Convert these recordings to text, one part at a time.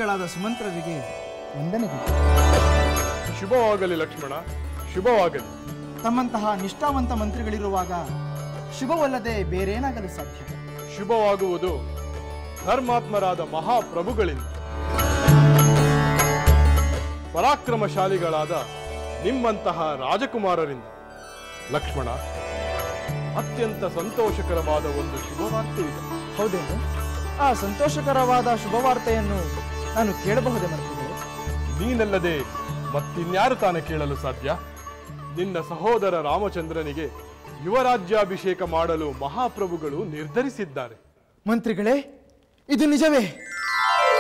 ಮಂತ್ರಿಗಳಾದ ಸುಮಂತ್ರರಿಗೆ ವಂದನೆಗಳು. ಶುಭವಾಗಲಿ ಲಕ್ಷ್ಮಣ, ಶುಭವಾಗಲಿ. ತಮ್ಮಂತಹ ನಿಷ್ಠಾವಂತ ಮಂತ್ರಿಗಳಿರುವಾಗ ಶುಭವಲ್ಲದೆ ಬೇರೇನಾಗಲು ಸಾಧ್ಯ? ಶುಭವಾಗುವುದು ಧರ್ಮಾತ್ಮರಾದ ಮಹಾಪ್ರಭುಗಳಿಂದ, ಪರಾಕ್ರಮಶಾಲಿಗಳಾದ ನಿಮ್ಮಂತಹ ರಾಜಕುಮಾರರಿಂದ. ಲಕ್ಷ್ಮಣ, ಅತ್ಯಂತ ಸಂತೋಷಕರವಾದ ಒಂದು ಶುಭವಾರ್ತೆ ಇದೆ. ಹೌದೇನು? ಆ ಸಂತೋಷಕರವಾದ ಶುಭವಾರ್ತೆಯನ್ನು ನಾನು ಕೇಳಬಹುದೇ ಮಂತ್ರಿಗಳೇ? ನೀನಲ್ಲದೆ ಮತ್ತಿನ್ಯಾರು ತಾನೇ ಕೇಳಲು ಸಾಧ್ಯ? ನಿನ್ನ ಸಹೋದರ ರಾಮಚಂದ್ರನಿಗೆ ಯುವರಾಜ್ಯಾಭಿಷೇಕ ಮಾಡಲು ಮಹಾಪ್ರಭುಗಳು ನಿರ್ಧರಿಸಿದ್ದಾರೆ. ಮಂತ್ರಿಗಳೇ, ಇದು ನಿಜವೇ?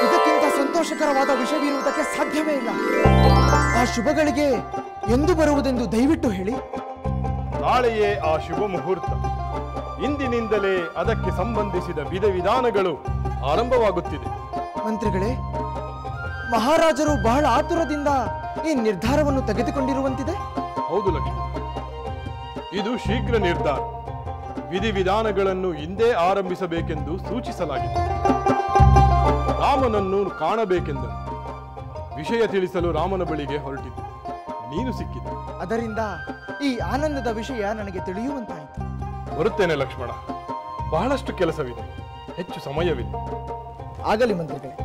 ಇದಕ್ಕಿಂತ ಸಂತೋಷಕರವಾದ ವಿಷಯವಿರುವುದಕ್ಕೆ ಸಾಧ್ಯವೇ ಇಲ್ಲ. ಆ ಶುಭಗಳಿಗೆ ಎಂದು ಬರುವುದೆಂದು ದಯವಿಟ್ಟು ಹೇಳಿ. ನಾಳೆಯೇ ಆ ಶುಭ ಮುಹೂರ್ತ. ಇಂದಿನಿಂದಲೇ ಅದಕ್ಕೆ ಸಂಬಂಧಿಸಿದ ವಿಧಾನಗಳು ಆರಂಭವಾಗುತ್ತಿದೆ. ಮಂತ್ರಿಗಳೇ, ಮಹಾರಾಜರು ಬಹಳ ಆತುರದಿಂದ ಈ ನಿರ್ಧಾರವನ್ನು ತೆಗೆದುಕೊಂಡಿರುವಂತಿದೆ. ಹೌದು ಲಕ್ಷ್ಮಣ, ಇದು ಶೀಘ್ರ ನಿರ್ಧಾರ. ವಿಧಾನಗಳನ್ನು ಇಂದೇ ಆರಂಭಿಸಬೇಕೆಂದು ಸೂಚಿಸಲಾಗಿದೆ. ರಾಮನನ್ನು ಕಾಣಬೇಕೆಂದರು. ವಿಷಯ ತಿಳಿಸಲು ರಾಮನ ಬಳಿಗೆ ಹೊರಟಿದ್ದು ನೀನು ಸಿಕ್ಕಿದ್ದೆ. ಅದರಿಂದ ಈ ಆನಂದದ ವಿಷಯ ನನಗೆ ತಿಳಿಯುವಂತಾಯಿತು. ಬರುತ್ತೇನೆ ಲಕ್ಷ್ಮಣ, ಬಹಳಷ್ಟು ಕೆಲಸವಿದೆ, ಹೆಚ್ಚು ಸಮಯವಿದೆ. ಆಗಲಿ ಮಂತ್ರಿಗಳೇ.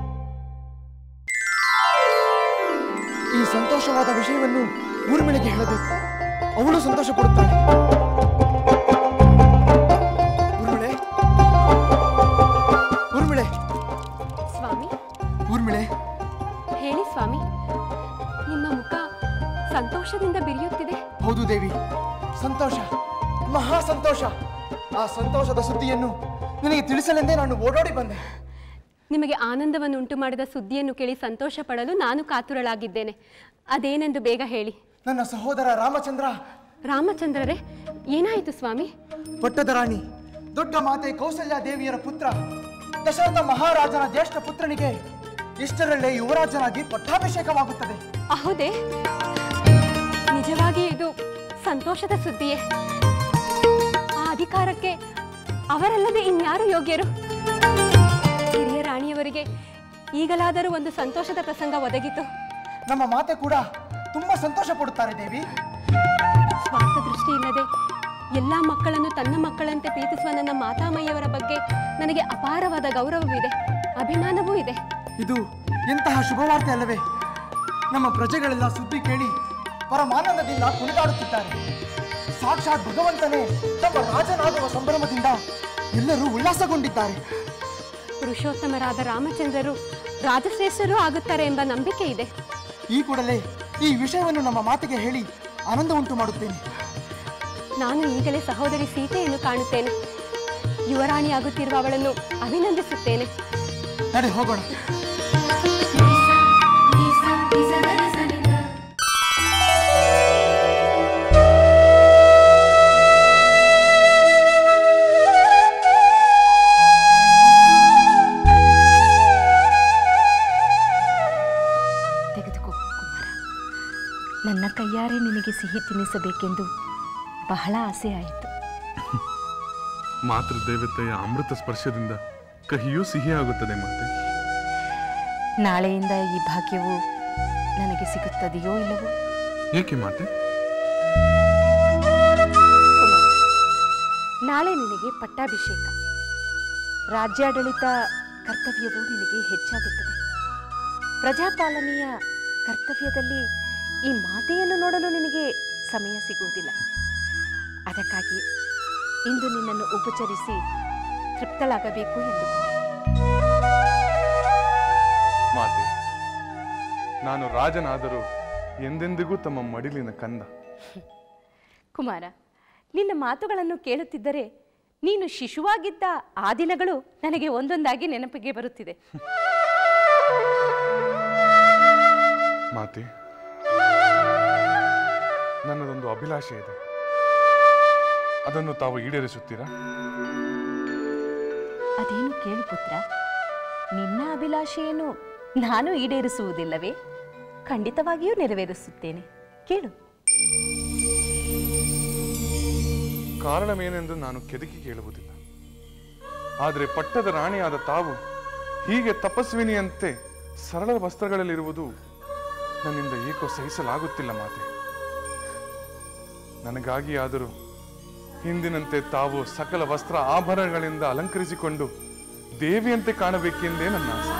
ಈ ಸಂತೋಷವಾದ ವಿಷಯವನ್ನು ಊರ್ಮಿಳೆಗೆ ಹೇಳಬೇಕು. ಅವಳು ಸಂತೋಷ ಪಡುತ್ತಾಳೆ. ಊರ್ಮಿಳೆ, ಊರ್ಮಿಳೆ. ಸ್ವಾಮಿ. ಊರ್ಮಿಳೆ, ಹೇಳಿ ಸ್ವಾಮಿ. ನಿಮ್ಮ ಮುಖ ಸಂತೋಷದಿಂದ ಬಿರಿಯುತ್ತಿದೆ. ಹೌದು ದೇವಿ, ಸಂತೋಷ, ಮಹಾ ಸಂತೋಷ. ಆ ಸಂತೋಷದ ಸುದ್ದಿಯನ್ನು ನಿನಗೆ ತಿಳಿಸಲೆಂದೇ ನಾನು ಓಡೋಡಿ ಬಂದೆ. ನಿಮಗೆ ಆನಂದವನ್ನು ಉಂಟು ಮಾಡಿದ ಸುದ್ದಿಯನ್ನು ಕೇಳಿ ಸಂತೋಷ ಪಡಲು ನಾನು ಕಾತುರಳಾಗಿದ್ದೇನೆ. ಅದೇನೆಂದು ಬೇಗ ಹೇಳಿ. ನನ್ನ ಸಹೋದರ ರಾಮಚಂದ್ರ. ರಾಮಚಂದ್ರರೇ, ಏನಾಯಿತು ಸ್ವಾಮಿ? ಪಟ್ಟದ ರಾಣಿ ದೊಡ್ಡ ಮಾತೆ ಕೌಸಲ್ಯ ದೇವಿಯರ ಪುತ್ರ ದಶರಥ ಮಹಾರಾಜನ ಜ್ಯೇಷ್ಠ ಪುತ್ರನಿಗೆ ಇಷ್ಟರಲ್ಲೇ ಯುವರಾಜನಾಗಿ ಪಟ್ಟಾಭಿಷೇಕವಾಗುತ್ತದೆ. ಹೌದೇ? ನಿಜವಾಗಿ ಇದು ಸಂತೋಷದ ಸುದ್ದಿಯೇ? ಆ ಅಧಿಕಾರಕ್ಕೆ ಅವರಲ್ಲದೆ ಇನ್ಯಾರು ಯೋಗ್ಯರು? ಹಿರಿಯ ರಾಣಿಯವರಿಗೆ ಈಗಲಾದರೂ ಒಂದು ಸಂತೋಷದ ಪ್ರಸಂಗ ಒದಗಿತು. ನಮ್ಮ ಮಾತೆ ಕೂಡ ತುಂಬಾ ಸಂತೋಷ ಪಡುತ್ತಾರೆ ದೇವಿ. ಸ್ವಾರ್ಥ ದೃಷ್ಟಿ ಇಲ್ಲದೆ ಎಲ್ಲ ಮಕ್ಕಳನ್ನು ತನ್ನ ಮಕ್ಕಳಂತೆ ಪ್ರೀತಿಸುವ ನನ್ನ ಮಾತಾಮಯ್ಯವರ ಬಗ್ಗೆ ನನಗೆ ಅಪಾರವಾದ ಗೌರವವಿದೆ, ಅಭಿಮಾನವೂ ಇದೆ. ಇದು ಎಂತಹ ಶುಭವಾರ್ತೆ ಅಲ್ಲವೇ? ನಮ್ಮ ಪ್ರಜೆಗಳೆಲ್ಲ ಸುದ್ದಿ ಕೇಳಿ ಪರಮಾನಂದದಿಂದ ಕುಣಿದಾಡುತ್ತಿದ್ದಾರೆ. ಸಾಕ್ಷಾತ್ ಭಗವಂತನೇ ತಮ್ಮ ರಾಜನಾಗುವ ಸಂಭ್ರಮದಿಂದ ಎಲ್ಲರೂ ಉಲ್ಲಾಸಗೊಂಡಿದ್ದಾರೆ. ಪುರುಷೋತ್ತಮರಾದ ರಾಮಚಂದ್ರರು ರಾಜಶ್ರೇಷ್ಠರೂ ಆಗುತ್ತಾರೆ ಎಂಬ ನಂಬಿಕೆ ಇದೆ. ಈ ಕೂಡಲೇ ಈ ವಿಷಯವನ್ನು ನಮ್ಮ ಮಾತಿಗೆ ಹೇಳಿ ಆನಂದ ಉಂಟು ಮಾಡುತ್ತೇನೆ. ನಾನು ಈಗಲೇ ಸಹೋದರಿ ಸೀತೆಯನ್ನು ಕಾಣುತ್ತೇನೆ. ಯುವರಾಣಿಯಾಗುತ್ತಿರುವ ಅವಳನ್ನು ಅಭಿನಂದಿಸುತ್ತೇನೆ. ನಡೆ ಹೋಗೋಣ. ತೆಗೆದುಕೋ ಕುಮಾರ. ನನ್ನ ಕೈಯಾರೆ ನಿನಗೆ ಸಿಹಿ ತಿನ್ನಿಸಬೇಕೆಂದು ಬಹಳ ಆಸೆ ಆಯಿತು. ಮಾತೃದೇವತೆಯ ಅಮೃತ ಸ್ಪರ್ಶದಿಂದ ಕಹಿಯೂ ಸಿಹಿಯಾಗುತ್ತದೆ ಮಾತೆ. ನಾಳೆಯಿಂದ ಈ ಭಾಗ್ಯವು ನನಗೆ ಸಿಗುತ್ತದೆಯೋ ಇಲ್ಲವೋ? ಏಕೆ ಮಾತೆ? ಕುಮಾರ, ನಾಳೆ ನಿನಗೆ ಪಟ್ಟಾಭಿಷೇಕ. ರಾಜ್ಯಾಡಳಿತ ಕರ್ತವ್ಯವು ನಿನಗೆ ಹೆಚ್ಚಾಗುತ್ತದೆ. ಪ್ರಜಾಪಾಲನೆಯ ಕರ್ತವ್ಯದಲ್ಲಿ ಈ ಮಾತೆಯನ್ನು ನೋಡಲು ನಿನಗೆ ಸಮಯ ಸಿಗುವುದಿಲ್ಲ. ಅದಕ್ಕಾಗಿ ಇಂದು ನಿನ್ನನ್ನು ಉಪಚರಿಸಿ ತೃಪ್ತಳಾಗಬೇಕು ಎಂದುಕೊಂಡೆ. ಮಾತೆ, ನಾನು ರಾಜನಾದರೂ ಎಂದೆಂದಿಗೂ ತಮ್ಮ ಮಡಿಲಿನ ಕಂದ. ಕುಮಾರ, ನಿನ್ನ ಮಾತುಗಳನ್ನು ಕೇಳುತ್ತಿದ್ದರೆ ನೀನು ಶಿಶುವಾಗಿದ್ದ ಆ ದಿನಗಳು ನನಗೆ ಒಂದೊಂದಾಗಿ ನೆನಪಿಗೆ ಬರುತ್ತಿದೆ. ಮಾತೆ, ನನ್ನದೊಂದು ಅಭಿಲಾಷೆ ಇದೆ. ಅದನ್ನು ತಾವು ಈಡೇರಿಸುತ್ತೀರಾ? ಅದೇನು ಕೇಳು ಪುತ್ರ. ನಿನ್ನ ಅಭಿಲಾಷೆಯನ್ನು ನಾನು ಈಡೇರಿಸುವುದಿಲ್ಲವೇ? ಖಂಡಿತವಾಗಿಯೂ ನೆರವೇರಿಸುತ್ತೇನೆ. ಕೇಳು. ಕಾರಣವೇನೆಂದು ನಾನು ಕೆದಕಿ ಕೇಳುವುದಿಲ್ಲ. ಆದರೆ ಪಟ್ಟದ ರಾಣಿಯಾದ ತಾವು ಹೀಗೆ ತಪಸ್ವಿನಿಯಂತೆ ಸರಳ ವಸ್ತ್ರಗಳಲ್ಲಿರುವುದು ನನ್ನಿಂದ ಏಕೋ ಸಹಿಸಲಾಗುತ್ತಿಲ್ಲ ಮಾತೆ. ನನಗಾಗಿ ಆದರೂ ಹಿಂದಿನಂತೆ ತಾವು ಸಕಲ ವಸ್ತ್ರ ಆಭರಣಗಳಿಂದ ಅಲಂಕರಿಸಿಕೊಂಡು ದೇವಿಯಂತೆ ಕಾಣಬೇಕೆಂದೇ ನನ್ನ ಆಸೆ.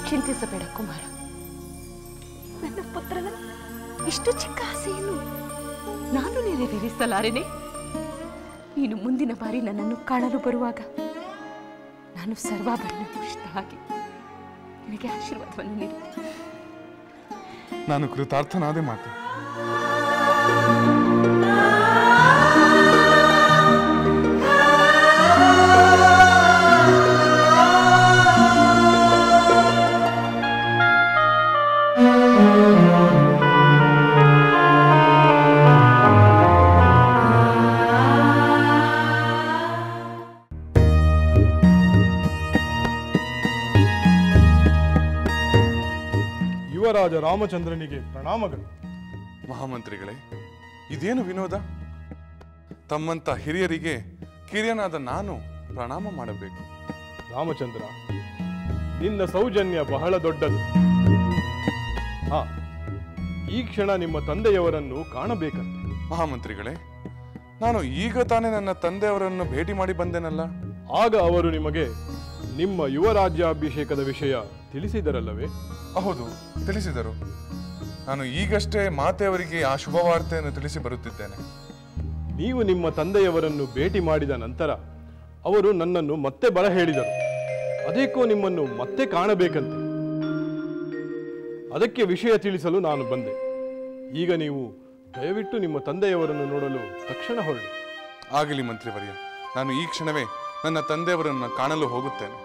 ಚಿಂತಿಸಬೇಡ ಕುಮಾರ. ನನ್ನ ಪುತ್ರನ ಇಷ್ಟು ಚಿಕ್ಕ ಆಸೆಯನ್ನು ನಾನು ನೆರವೇರಿಸಲಾರೆನೆ. ನೀನು ಮುಂದಿನ ಬಾರಿ ನನ್ನನ್ನು ಕಾಣಲು ಬರುವಾಗ ನಾನು ಸರ್ವಾಭರಣ ಭೂಷಿತಳಾಗಿ ನಿನಗೆ ಆಶೀರ್ವಾದವನ್ನು ನೀಡುತ್ತೇನೆ. ನಾನು ಕೃತಾರ್ಥನಾದೆ ಮಾತೆ. ಯುವರಾಜ ರಾಮಚಂದ್ರನಿಗೆ ಪ್ರಣಾಮಗಳು. ಮಹಾಮಂತ್ರಿಗಳೇ, ಇದೇನು ವಿನೋದ? ತಮ್ಮಂತ ಹಿರಿಯರಿಗೆ ಕಿರಿಯನಾದ ನಾನು ಪ್ರಣಾಮ ಮಾಡಬೇಕು. ರಾಮಚಂದ್ರ, ನಿನ್ನ ಸೌಜನ್ಯ ಬಹಳ ದೊಡ್ಡದು. ಈ ಕ್ಷಣ ನಿಮ್ಮ ತಂದೆಯವರನ್ನು ಕಾಣಬೇಕಂತೆ. ಮಹಾಮಂತ್ರಿಗಳೇ, ನಾನು ಈಗ ತಾನೇ ನನ್ನ ತಂದೆಯವರನ್ನು ಭೇಟಿ ಮಾಡಿ ಬಂದೆನಲ್ಲ. ಆಗ ಅವರು ನಿಮಗೆ ನಿಮ್ಮ ಯುವರಾಜ್ಯಾಭಿಷೇಕದ ವಿಷಯ ತಿಳಿಸಿದರಲ್ಲವೇ? ಹೌದು, ತಿಳಿಸಿದರು. ನಾನು ಈಗಷ್ಟೇ ಮಾತೆಯವರಿಗೆ ಆ ಶುಭವಾರ್ತೆಯನ್ನು ತಿಳಿಸಿ ಬರುತ್ತಿದ್ದೇನೆ. ನೀವು ನಿಮ್ಮ ತಂದೆಯವರನ್ನು ಭೇಟಿ ಮಾಡಿದ ನಂತರ ಅವರು ನನ್ನನ್ನು ಮತ್ತೆ ಬರ ಹೇಳಿದರು. ಅದೇಕೋ ನಿಮ್ಮನ್ನು ಮತ್ತೆ ಕಾಣಬೇಕಂತೆ. ಅದಕ್ಕೆ ವಿಷಯ ತಿಳಿಸಲು ನಾನು ಬಂದೆ. ಈಗ ನೀವು ದಯವಿಟ್ಟು ನಿಮ್ಮ ತಂದೆಯವರನ್ನು ನೋಡಲು ತಕ್ಷಣ ಹೊರಡಿ. ಆಗಲಿ ಮಂತ್ರಿವರ್ಯ, ನಾನು ಈ ಕ್ಷಣವೇ ನನ್ನ ತಂದೆಯವರನ್ನು ಕಾಣಲು ಹೋಗುತ್ತೇನೆ.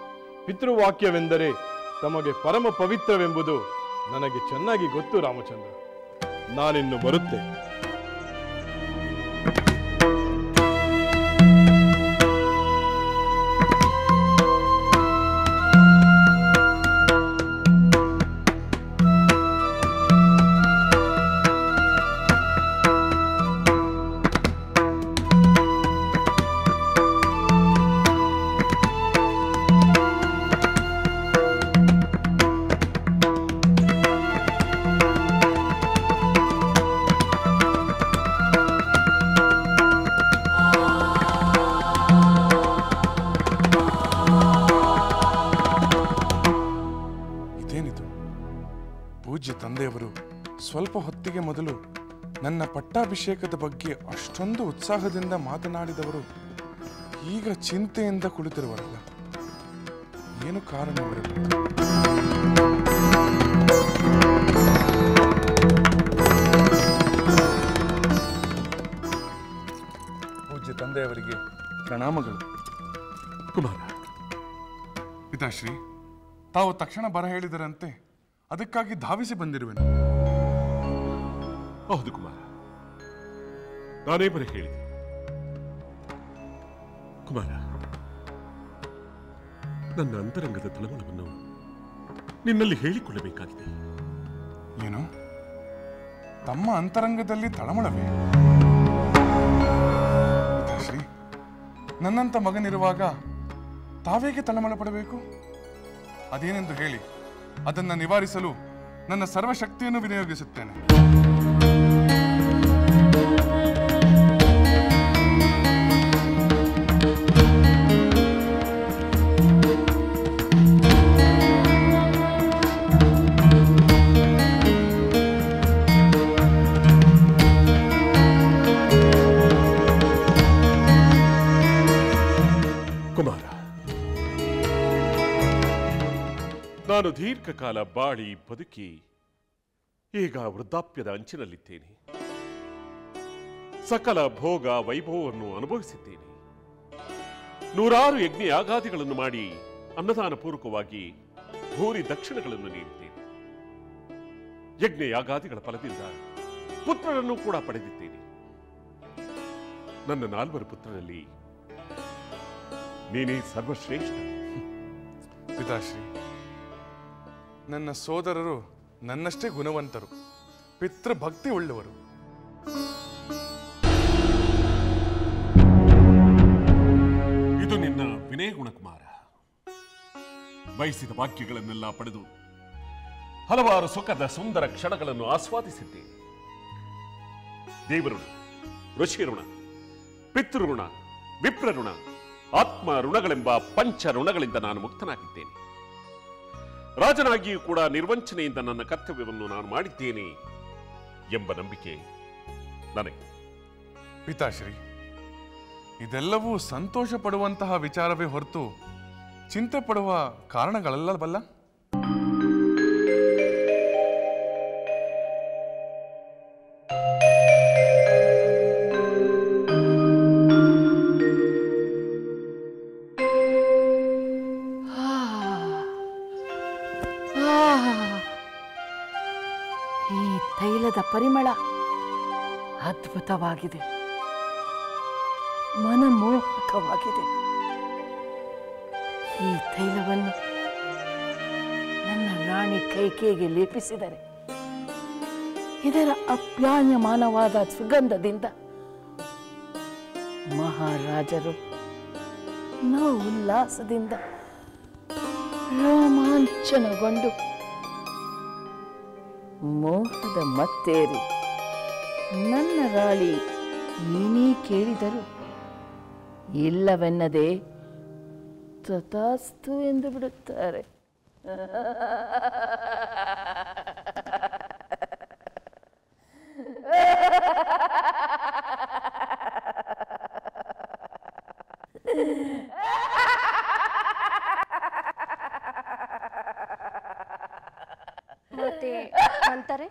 ಪಿತೃವಾಕ್ಯವೆಂದರೆ ತಮಗೆ ಪರಮ ಪವಿತ್ರವೆಂಬುದು ನನಗೆ ಚೆನ್ನಾಗಿ ಗೊತ್ತು ರಾಮಚಂದ್ರ. ನಾನಿನ್ನು ಬರುತ್ತೆ. ಪೂಜ್ಯ ತಂದೆಯವರು ಸ್ವಲ್ಪ ಹೊತ್ತಿಗೆ ಮೊದಲು ನನ್ನ ಪಟ್ಟಾಭಿಷೇಕದ ಬಗ್ಗೆ ಅಷ್ಟೊಂದು ಉತ್ಸಾಹದಿಂದ ಮಾತನಾಡಿದವರು ಈಗ ಚಿಂತೆಯಿಂದ ಕುಳಿತಿರುವರಲ್ಲ. ಏನು ಕಾರಣವಿರಬಹುದು? ಪೂಜ್ಯ ತಂದೆಯವರಿಗೆ ಪ್ರಣಾಮಗಳು. ಕುಮಾರ, ಪಿತಾಶ್ರೀ, ತಾವು ತಕ್ಷಣ ಬರ ಹೇಳಿದರಂತೆ ಅದಕ್ಕಾಗಿ ಧಾವಿಸಿ ಬಂದಿರುವೆನು. ಹೌದು ಕುಮಾರ, ನಾನೇ ಬರ ಹೇಳಿದೆ. ಕುಮಾರ, ನನ್ನ ಅಂತರಂಗದ ತಳಮಳವನ್ನು ನಿನ್ನಲ್ಲಿ ಹೇಳಿಕೊಳ್ಳಬೇಕಾಗಿದೆ. ಏನು? ತಮ್ಮ ಅಂತರಂಗದಲ್ಲಿ ತಳಮಳವೇ? ಪಿತಾಶ್ರೀ, ನನ್ನಂತ ಮಗನಿರುವಾಗ ತಾವೇಗೆ ತಳಮಳ ಪಡಬೇಕು? ಅದೇನೆಂದು ಹೇಳಿ, ಅದನ್ನು ನಿವಾರಿಸಲು ನನ್ನ ಸರ್ವಶಕ್ತಿಯನ್ನು ವಿನಿಯೋಗಿಸುತ್ತೇನೆ. ಕುಮಾರ, ನಾನು ದೀರ್ಘಕಾಲ ಬಾಳಿ ಬದುಕಿ ಈಗ ವೃದ್ಧಾಪ್ಯದ ಅಂಚಿನಲ್ಲಿದ್ದೇನೆ. ಸಕಲ ಭೋಗ ವೈಭವವನ್ನು ಅನುಭವಿಸಿದ್ದೇನೆ. ನೂರಾರು ಯಜ್ಞ ಯಾಗಾದಿಗಳನ್ನು ಮಾಡಿ ಅನ್ನದಾನ ಪೂರ್ವಕವಾಗಿ ಭೂರಿ ದಕ್ಷಿಣಗಳನ್ನು ನೀಡಿದ್ದೇನೆ. ಯಜ್ಞ ಯಾಗಾದಿಗಳ ಫಲದಿಂದ ಪುತ್ರರನ್ನು ಕೂಡ ಪಡೆದಿದ್ದೇನೆ. ನನ್ನ 4 ಪುತ್ರರಲ್ಲಿ ನೀನೇ ಸರ್ವಶ್ರೇಷ್ಠ. ಪಿತಾಶ್ರೀ, ನನ್ನ ಸೋದರರು ನನ್ನಷ್ಟೇ ಗುಣವಂತರು, ಪಿತೃಭಕ್ತಿ ಉಳ್ಳವರು. ಬಯಸಿದ ವಾಕ್ಯಗಳನ್ನೆಲ್ಲ ಪಡೆದು ಹಲವಾರು ಸುಖದ ಸುಂದರ ಕ್ಷಣಗಳನ್ನು ಆಸ್ವಾದಿಸಿದ್ದೇನೆ. ದೇವಋಣ, ಋಷಿ ಋಣ, ಪಿತೃಋಣ, ವಿಪ್ರಋಣ, ಆತ್ಮ ಋಣಗಳೆಂಬ ಪಂಚ ಋಣಗಳಿಂದ ನಾನು ಮುಕ್ತನಾಗಿದ್ದೇನೆ. ರಾಜನಾಗಿಯೂ ಕೂಡ ನಿರ್ವಂಚನೆಯಿಂದ ನನ್ನ ಕರ್ತವ್ಯವನ್ನು ನಾನು ಮಾಡಿದ್ದೇನೆ ಎಂಬ ನಂಬಿಕೆ ನನಗೆ. ಪಿತಾಶ್ರೀ, ಇದೆಲ್ಲವೂ ಸಂತೋಷ ಪಡುವಂತಹ ವಿಚಾರವೇ ಹೊರತು ಚಿಂತೆ ಪಡುವ ಕಾರಣಗಳಲ್ಲವಲ್ಲ? ಈ ತೈಲದ ಪರಿಮಳ ಅದ್ಭುತವಾಗಿದೆ, ಮನಮೋಹಕವಾಗಿದೆ. ಈ ತೈಲವನ್ನು ನನ್ನ ರಾಣಿ ಕೈಕೇಯಿಗೆ ಲೇಪಿಸಿದರೆ ಇದರ ಅಪ್ಯಾಯಮಾನವಾದ ಸುಗಂಧದಿಂದ ಮಹಾರಾಜರು ಉಲ್ಲಾಸದಿಂದ ರೋಮಾಂಚನಗೊಂಡು ಮೋಹದ ಮತ್ತೇರಿ ನನ್ನ ರಾಣಿ ಏನೇ ಕೇಳಿದರು ಇಲ್ಲವೆನ್ನದೆ ತಥಾಸ್ತು ಎಂದು ಬಿಡುತ್ತಾರೆ. ಮತ್ತೆ ಅಂತಾರೆ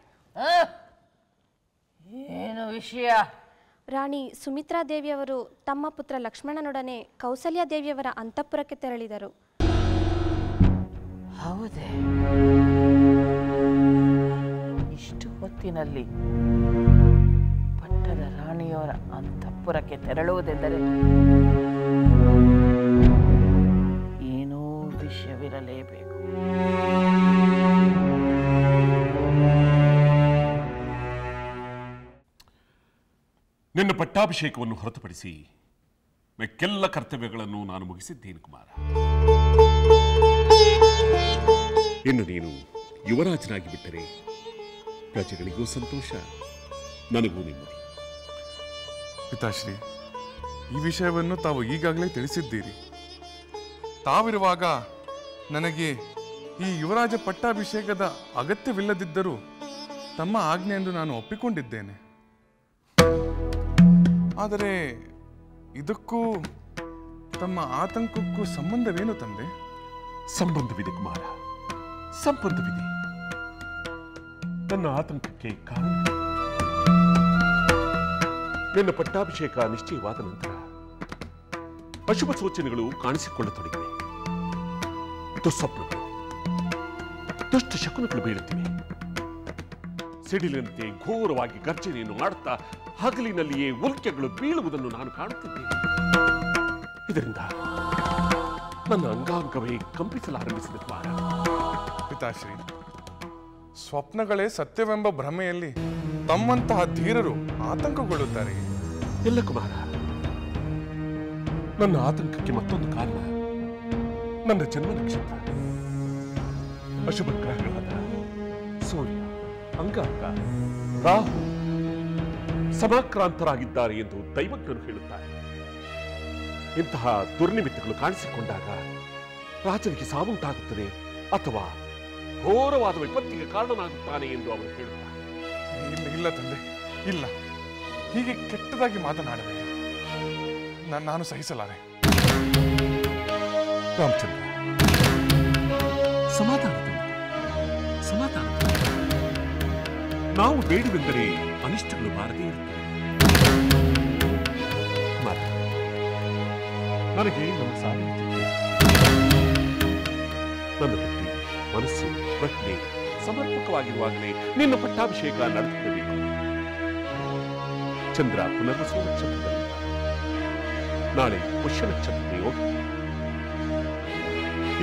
ಏನು ವಿಷಯ? ರಾಣಿ ಸುಮಿತ್ರಾ ದೇವಿಯವರು ತಮ್ಮ ಪುತ್ರ ಲಕ್ಷ್ಮಣನೊಡನೆ ಕೌಸಲ್ಯ ದೇವಿಯವರ ಅಂತಃಪುರಕ್ಕೆ ತೆರಳಿದರು. ಹೌದೇ? ಇಷ್ಟು ಹೊತ್ತಿನಲ್ಲಿ ಪಟ್ಟದ ರಾಣಿಯವರ ಅಂತಃಪುರಕ್ಕೆ ತೆರಳುವುದೆಂದರೆ ಏನೋ ವಿಷಯವಿರಲೇಬೇಕು. ನಿನ್ನ ಪಟ್ಟಾಭಿಷೇಕವನ್ನು ಹೊರತುಪಡಿಸಿ ಮೆಕ್ಕೆಲ್ಲ ಕರ್ತವ್ಯಗಳನ್ನು ನಾನು ಮುಗಿಸಿದ್ದೇನೆ ಕುಮಾರ. ಇನ್ನು ನೀನು ಯುವರಾಜನಾಗಿ ಬಿಟ್ಟರೆ ಪ್ರಜೆಗಳಿಗೂ ಸಂತೋಷ, ನನಗೂ ನೆಮ್ಮದಿ. ಪಿತಾಶ್ರೀ, ಈ ವಿಷಯವನ್ನು ತಾವು ಈಗಾಗಲೇ ತಿಳಿಸಿದ್ದೀರಿ. ತಾವಿರುವಾಗ ನನಗೆ ಈ ಯುವರಾಜ ಪಟ್ಟಾಭಿಷೇಕದ ಅಗತ್ಯವಿಲ್ಲದಿದ್ದರೂ ತಮ್ಮ ಆಜ್ಞೆ ಎಂದು ನಾನು ಒಪ್ಪಿಕೊಂಡಿದ್ದೇನೆ. ಆದರೆ ಇದಕ್ಕೂ ತಮ್ಮ ಆತಂಕಕ್ಕೂ ಸಂಬಂಧವೇನು ತಂದೆ? ಸಂಬಂಧವಿದೆ ಕುಮಾರ, ಸಂಬಂಧವಿದೆ. ನನ್ನ ಆತಂಕಕ್ಕೆ ಕಾರಣ ನಿನ್ನ ಪಟ್ಟಾಭಿಷೇಕ ನಿಶ್ಚಯವಾದ ನಂತರ ಅಶುಭ ಸೂಚನೆಗಳು ಕಾಣಿಸಿಕೊಳ್ಳತೊಡಗಿವೆ. ದುಸ್ವಪ್ನಗಳು, ದುಷ್ಟ ಶಕುನಗಳು ಬೀಳುತ್ತಿವೆ. ಸಿಡಿಲಿನಂತೆ ಘೋರವಾಗಿ ಗರ್ಜನೆಯನ್ನು ಮಾಡುತ್ತಾ ಹಗಲಿನಲ್ಲಿಯೇ ಉಲ್ಕೆಗಳು ಬೀಳುವುದನ್ನು ನಾನು ಕಾಣುತ್ತಿದ್ದೇನೆ. ಇದರಿಂದ ನನ್ನ ಅಂಗಾಂಗವೇ ಕಂಪಿಸಲಾರಂಭಿಸಿದ ಕುಮಾರ. ಪಿತಾಶ್ರೀ, ಸ್ವಪ್ನಗಳೇ ಸತ್ಯವೆಂಬ ಭ್ರಮೆಯಲ್ಲಿ ತಮ್ಮಂತಹ ಧೀರರು ಆತಂಕಗೊಳ್ಳುತ್ತಾರೆ. ಇಲ್ಲ ಕುಮಾರ, ನನ್ನ ಆತಂಕಕ್ಕೆ ಮತ್ತೊಂದು ಕಾರಣ ನನ್ನ ಜನ್ಮ ನಕ್ಷತ್ರ. ಅಶುಭ ಗ್ರಹಗಳಾದ ಸೂರ್ಯ, ಅಂಗಾರಕ, ರಾಹು ಸಮಾಕ್ರಾಂತರಾಗಿದ್ದಾರೆ ಎಂದು ದೈವಜ್ಞರು ಹೇಳುತ್ತಾರೆ. ಇಂತಹ ದುರ್ನಿಮಿತ್ತಗಳು ಕಾಣಿಸಿಕೊಂಡಾಗ ರಾಜನಿಗೆ ಸಾವುಂಟಾಗುತ್ತದೆ ಅಥವಾ ಘೋರವಾದ ವಿಪತ್ತಿಗೆ ಕಾರಣನಾಗುತ್ತಾನೆ ಎಂದು ಅವರು ಹೇಳುತ್ತಾರೆ. ಇಲ್ಲ ತಂದೆ, ಇಲ್ಲ. ಹೀಗೆ ಕೆಟ್ಟದಾಗಿ ಮಾತನಾಡಬೇಡಿ. ನಾನು ಸಹಿಸಲಾರೆ. ರಾಮಚಂದ್ರ, ಸಮಾಧಾನ, ಸಮಾಧಾನ. ನಾವು ಬೇಡುವೆಂದರೆ ಅನಿಷ್ಟಗಳು ಬಾರದೇ ಇರುತ್ತವೆ. ನನಗೆ ನಮ್ಮ ಸಾವಿನ ಚಿಂತೆ, ನನ್ನ ಬುದ್ಧಿ, ಮನಸ್ಸು, ಪ್ರಜ್ಞೆ ಸಮರ್ಪಕವಾಗಿರುವಾಗಲೇ ನಿನ್ನ ಪಟ್ಟಾಭಿಷೇಕ ನಡೆದುಕೊಳ್ಳಬೇಕು. ಚಂದ್ರ ಪುನರ್ವಸು ನಕ್ಷತ್ರದಲ್ಲಿ, ನಾಳೆ ಪುಷ್ಯ ನಕ್ಷತ್ರಕ್ಕೆ ಹೋಗಿ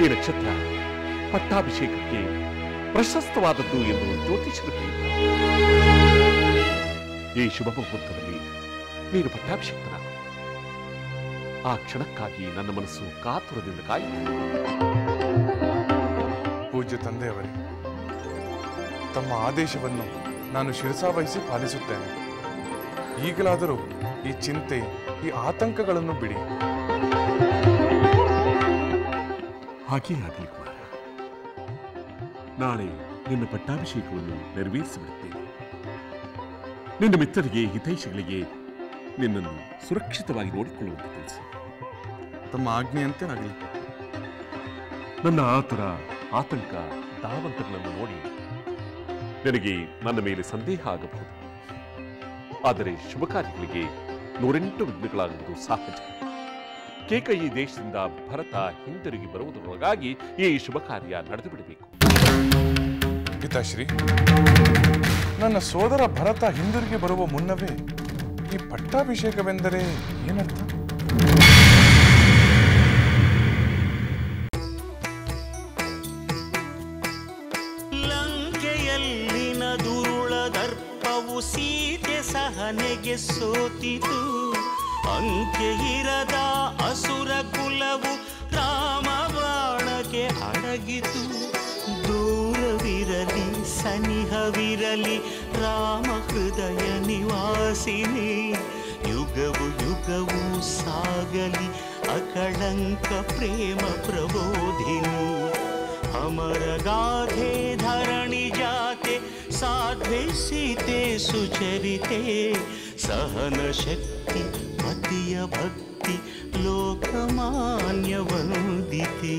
ಈ ನಕ್ಷತ್ರ ಪಟ್ಟಾಭಿಷೇಕಕ್ಕೆ ಪ್ರಶಸ್ತವಾದದ್ದು ಎಂದು ಜ್ಯೋತಿಷರು ಹೇಳಿದರು. ಈ ಶುಭ ಮುಹೂರ್ತದಲ್ಲಿ ನೀನು ಪಟ್ಟಾಭಿಷೇಕನಾಗ. ಆ ಕ್ಷಣಕ್ಕಾಗಿ ನನ್ನ ಮನಸ್ಸು ಕಾತುರದಿಂದ ಕಾಯುತ್ತಿದೆ. ತಂದೆಯವರೇ, ತಮ್ಮ ಆದೇಶವನ್ನು ನಾನು ಶಿರಸಾವಹಿಸಿ ಪಾಲಿಸುತ್ತೇನೆ. ಈಗಲಾದರೂ ಈ ಚಿಂತೆ, ಈ ಆತಂಕಗಳನ್ನು ಬಿಡಿ. ಹಾಗೇ ಆಗಲಿ ಕುಮಾರ. ನಾಳೆ ನಿನ್ನ ಪಟ್ಟಾಭಿಷೇಕವನ್ನು ನೆರವೇರಿಸಿಬಿಡುತ್ತೇನೆ. ನಿನ್ನ ಮಿತ್ರರಿಗೆ, ಹಿತೈಷಿಗಳಿಗೆ ನಿನ್ನನ್ನು ಸುರಕ್ಷಿತವಾಗಿ ನೋಡಿಕೊಳ್ಳುವಂತೆ ತಿಳಿಸಿ. ತಮ್ಮ ಆಜ್ಞೆಯಂತೆ ಆಗಲಿ. ನನ್ನ ಆತುರ, ಆತಂಕ, ಧಾವಂತಗಳನ್ನು ನೋಡಿ ನನಗೆ ನನ್ನ ಮೇಲೆ ಸಂದೇಹ ಆಗಬಹುದು. ಆದರೆ ಶುಭ ಕಾರ್ಯಗಳಿಗೆ 108 ವಿಘ್ನಗಳಾಗುವುದು ಸಹಜ. ಕೇಕಯಿ ದೇಶದಿಂದ ಭರತ ಹಿಂದಿರುಗಿ ಬರುವುದರೊಳಗಾಗಿ ಈ ಶುಭ ಕಾರ್ಯ ನಡೆದು ಬಿಡಬೇಕು. ಪಿತಾಶ್ರೀ, ನನ್ನ ಸೋದರ ಭರತ ಹಿಂದಿರುಗಿ ಬರುವ ಮುನ್ನವೇ ಈ ಪಟ್ಟಾಭಿಷೇಕವೆಂದರೆ ಏನರ್ಥ? ಲಂಕೆಯಲ್ಲಿನ ದುರುಳ ದರ್ಪವು ಸೀತೆ ಸಹನೆಗೆ ಸೋತಿತು. ಅಂಕೆ ಇರದ ಅಸುರ ಕುಲವು ರಾಮ ಬಾಣಕ್ಕೆ ಅಡಗಿತು. ದೂರವಿರಲಿ ಸನಿಹವಿರಲಿ ರಾಮ ಹೃದಯ ನಿವಾಸಿನಿ. ಯುಗವು ಯುಗವು ಸಾಗಲಿ ಅಕಳಂಕ ಪ್ರೇಮ ಪ್ರಬೋಧಿನಿ. ಅಮರ ಗಾಧೆ ಧರಣಿ ಜಾತೆ ಸಾಧ್ವೆ ಸೀತೆ ಸುಚರಿತೆ. ಸಹನ ಶಕ್ತಿ ಪತಿಯ ಭಕ್ತಿ ಲೋಕಮಾನ್ಯ ವಂದಿತೆ.